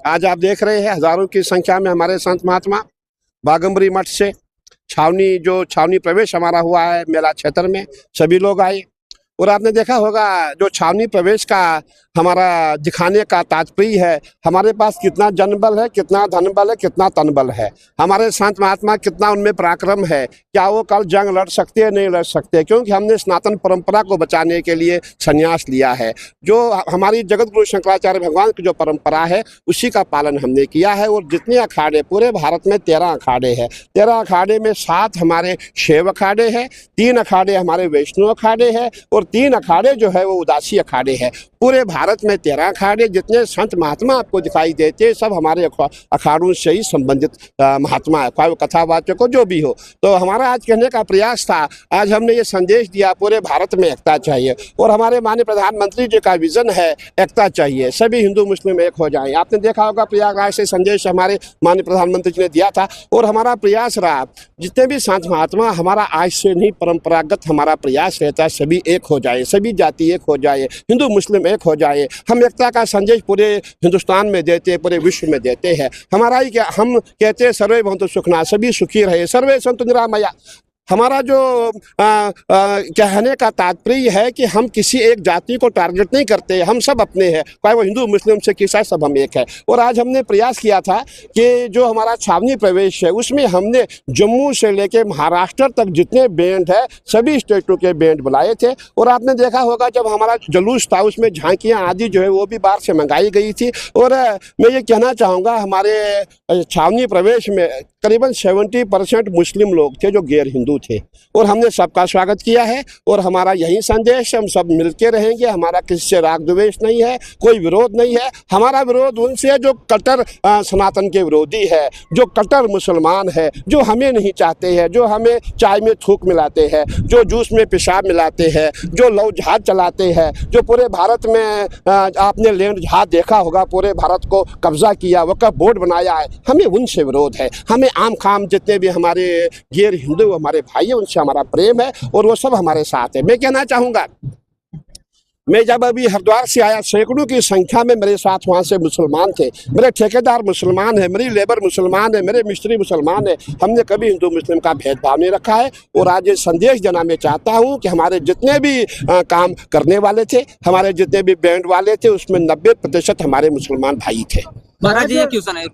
आज आप देख रहे हैं हजारों की संख्या में हमारे संत महात्मा बाघंबरी मठ से छावनी प्रवेश हमारा हुआ है मेला क्षेत्र में, सभी लोग आए। और आपने देखा होगा जो छावनी प्रवेश का हमारा दिखाने का तात्पर्य है, हमारे पास कितना जनबल है, कितना धनबल है, कितना तनबल है, हमारे संत महात्मा कितना उनमें पराक्रम है, क्या वो कल जंग लड़ सकते हैं, नहीं लड़ सकते, क्योंकि हमने सनातन परंपरा को बचाने के लिए संन्यास लिया है। जो हमारी जगत गुरु शंकराचार्य भगवान की जो परंपरा है उसी का पालन हमने किया है। और जितने अखाड़े पूरे भारत में 13 अखाड़े हैं, 13 अखाड़े में 7 हमारे शैव अखाड़े हैं, 3 अखाड़े हमारे वैष्णव अखाड़े हैं और 3 अखाड़े जो है वो उदासी अखाड़े हैं। पूरे भारत में 13 अखाड़े, जितने संत महात्मा आपको दिखाई देते हैं सब हमारे अखाड़ों से ही संबंधित महात्मा है, कोई कथावाचक हो जो भी हो। तो हमारा आज कहने का प्रयास था, आज हमने ये संदेश दिया पूरे भारत में एकता चाहिए। और हमारे माननीय प्रधानमंत्री जी का विजन है एकता चाहिए, सभी हिंदू मुस्लिम एक हो जाएं। आपने देखा होगा प्रयागराज से संदेश हमारे माननीय प्रधानमंत्री जी ने दिया था। और हमारा प्रयास रहा जितने भी संत महात्मा, हमारा आज से नहीं परंपरागत हमारा प्रयास रहता है सभी एक हो जाए, सभी जाति एक हो जाए, हिंदू मुस्लिम एक हो जाए। हम एकता का संदेश पूरे हिंदुस्तान में देते हैं, पूरे विश्व में देते हैं। हमारा ही क्या, हम कहते हैं सर्वे भवन्तु सुखिनः, सभी सुखी रहे, सर्वे सन्तु निरामया। हमारा जो कहने का तात्पर्य है कि हम किसी एक जाति को टारगेट नहीं करते, हम सब अपने हैं, चाहे वो हिंदू मुस्लिम सिख ईसाई सब हम एक है। और आज हमने प्रयास किया था कि जो हमारा छावनी प्रवेश है उसमें हमने जम्मू से लेके महाराष्ट्र तक जितने बैंड है सभी स्टेटों के बैंड बुलाए थे। और आपने देखा होगा जब हमारा जुलूस था उसमें झांकियाँ आदि जो है वो भी बाहर से मंगाई गई थी। और मैं ये कहना चाहूँगा हमारे छावनी प्रवेश में करीबन 70% मुस्लिम लोग थे जो गैर हिंदू थे। और हमने सबका स्वागत किया है और हमारा यही संदेश, हम सब मिलके रहेंगे, हमारा किसी से राग द्वेष नहीं है, कोई विरोध नहीं है। हमारा विरोध उनसे जो कट्टर सनातन के विरोधी है, जो कट्टर मुसलमान है, जो हमें नहीं चाहते हैं, जो हमें चाय में थूक मिलाते हैं, जो जूस में पेशाब मिलाते हैं, जो लव जहाज चलाते हैं, जो पूरे भारत में आपने लैंड जहाज देखा होगा, पूरे भारत को कब्जा किया, वक्फ बोर्ड बनाया है, हमें उनसे विरोध है। हमें आम खाम जितने भी हमारे गैर हिंदू हमारे भाई है उनसे हमारा प्रेम है और वो सब हमारे साथ है। मैं कहना चाहूँगा, मैं जब अभी हरिद्वार से आया सैकड़ों की संख्या में मेरे साथ वहाँ से मुसलमान थे, मेरे ठेकेदार मुसलमान है, मेरी लेबर मुसलमान है, मेरे मिस्त्री मुसलमान है। हमने कभी हिंदू मुस्लिम का भेदभाव नहीं रखा है। और आज ये संदेश देना मैं चाहता हूँ कि हमारे जितने भी काम करने वाले थे, हमारे जितने भी बैंड वाले थे, उसमें 90% हमारे मुसलमान भाई थे। महाराज जी ये क्वेश्चन है,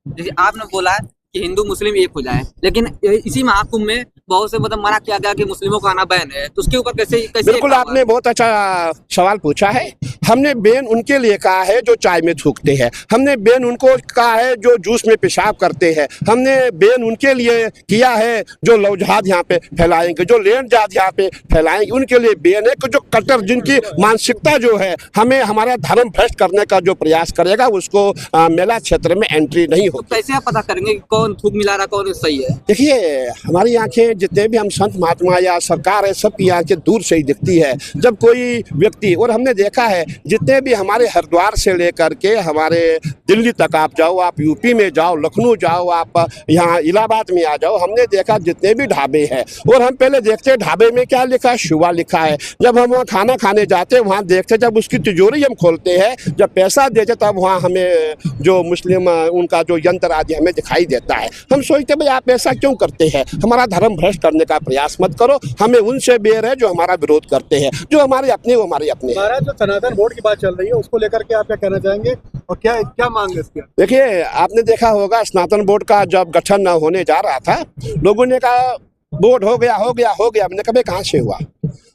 जैसे आपने बोला कि हिंदू मुस्लिम एक हो जाए, लेकिन इसी महाकुंभ में बहुत से मना किया गया कि मुस्लिमों का आना बैन है, तो उसके ऊपर कैसे बिल्कुल आपने बहुत अच्छा सवाल पूछा है। हमने बैन उनके लिए कहा है जो चाय में थूकते हैं, हमने बैन उनको कहा है जो जूस में पेशाब करते हैं, हमने बैन उनके लिए किया है जो लव जहाज यहाँ पे फैलाएंगे, जो लैंड जहाज यहाँ पे फैलाएंगे, उनके लिए बैन है। जो कट्टर जिनकी मानसिकता जो है हमें हमारा धर्म भ्रष्ट करने का जो प्रयास करेगा उसको मेला क्षेत्र में एंट्री नहीं होगी। कैसे आप पता करेंगे कौन थूक मिला रहा कौन सही है? देखिए हमारी आंखें, जितने भी हम संत महात्मा या सरकार है, सबकी आंखें दूर से ही दिखती है। जब कोई व्यक्ति, और हमने देखा है जितने भी हमारे हरिद्वार से लेकर के हमारे दिल्ली तक आप जाओ, आप यूपी में जाओ, लखनऊ जाओ, आप यहाँ इलाहाबाद में आ जाओ, हमने देखा जितने भी ढाबे हैं, और हम पहले देखते ढाबे में क्या लिखा है, शुवा लिखा है। जब हम वहाँ खाना खाने जाते हैं वहाँ देखते, जब उसकी तिजोरी हम खोलते हैं, जब पैसा देते तब वहाँ हमें जो मुस्लिम उनका जो यंत्र आदि हमें दिखाई देता है। हम सोचते भाई आप ऐसा क्यों करते हैं, हमारा धर्म भ्रष्ट करने का प्रयास मत करो। हमें उनसे बेर है जो हमारा विरोध करते हैं, जो हमारे अपने वो हमारे अपने। महाराज जो सनातन बोर्ड की बात चल रही है उसको लेकर के आप क्या कहना चाहेंगे और क्या मांग है इसकी? देखिए आपने देखा होगा सनातन बोर्ड का जब गठन होने जा रहा था, लोगों ने कहा बोर्ड हो गया हो गया हो गया। हमने कहा कहाँ से हुआ?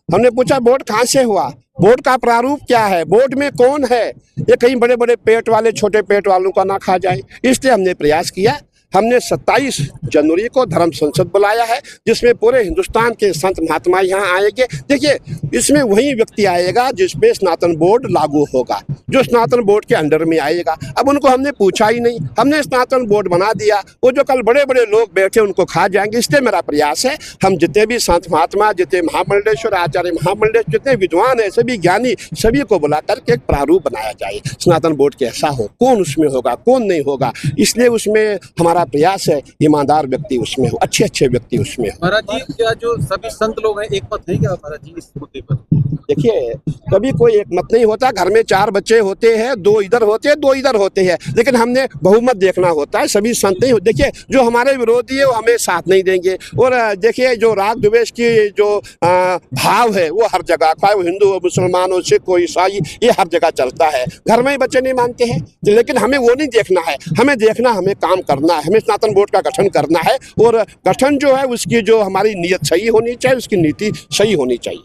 हमने पूछा बोर्ड कहाँ से हुआ, बोर्ड का प्रारूप क्या है, बोर्ड में कौन है, ये कहीं बड़े बड़े पेट वाले छोटे पेट वालों का ना खा जाए। इसलिए हमने प्रयास किया। हमने 27 जनवरी को धर्म संसद बुलाया है जिसमें पूरे हिंदुस्तान के संत महात्मा यहाँ आएंगे। देखिए इसमें वही व्यक्ति आएगा जिसपे स्नातन बोर्ड लागू होगा, जो स्नातन बोर्ड के अंडर में आएगा। अब उनको हमने पूछा ही नहीं, हमने स्नातन बोर्ड बना दिया, वो जो कल बड़े बड़े लोग बैठे उनको खा जाएंगे। इसलिए मेरा प्रयास है हम जितने भी संत महात्मा, जितने महामंडलेश्वर आचार्य महामंडलेश्वर, जितने विद्वान है, सभी ज्ञानी, सभी को बुला करके एक प्रारूप बनाया जाए। स्नातन बोर्ड के ऐसा हो, कौन उसमें होगा कौन नहीं होगा। इसलिए उसमें हमारा हमारा प्रयास है ईमानदार व्यक्ति उसमें हो, अच्छे अच्छे व्यक्ति उसमें हो। महाराज जी, क्या जो सभी संत लोग हैं एक मत है क्या महाराज जी इस मुद्दे पर? देखिए, कभी कोई एक मत नहीं होता। घर में 4 बच्चे होते हैं, 2 इधर होते हैं, 2 इधर होते हैं, लेकिन हमने बहुमत देखना होता है। सभी संत नहीं हो, देखिए जो हमारे विरोधी है वो हमें साथ नहीं देंगे। और देखिए जो राग द्वेष की जो भाव है वो हर जगह, चाहे वो हिंदू हो, मुसलमान हो, सिख हो, ईसाई, ये हर जगह चलता है। घर में ही बच्चे नहीं मानते हैं, लेकिन हमें वो नहीं देखना है। हमें देखना, हमें काम करना है, हमें सनातन बोर्ड का गठन करना है। और गठन जो है उसकी जो हमारी नीयत सही होनी चाहिए, उसकी नीति सही होनी चाहिए।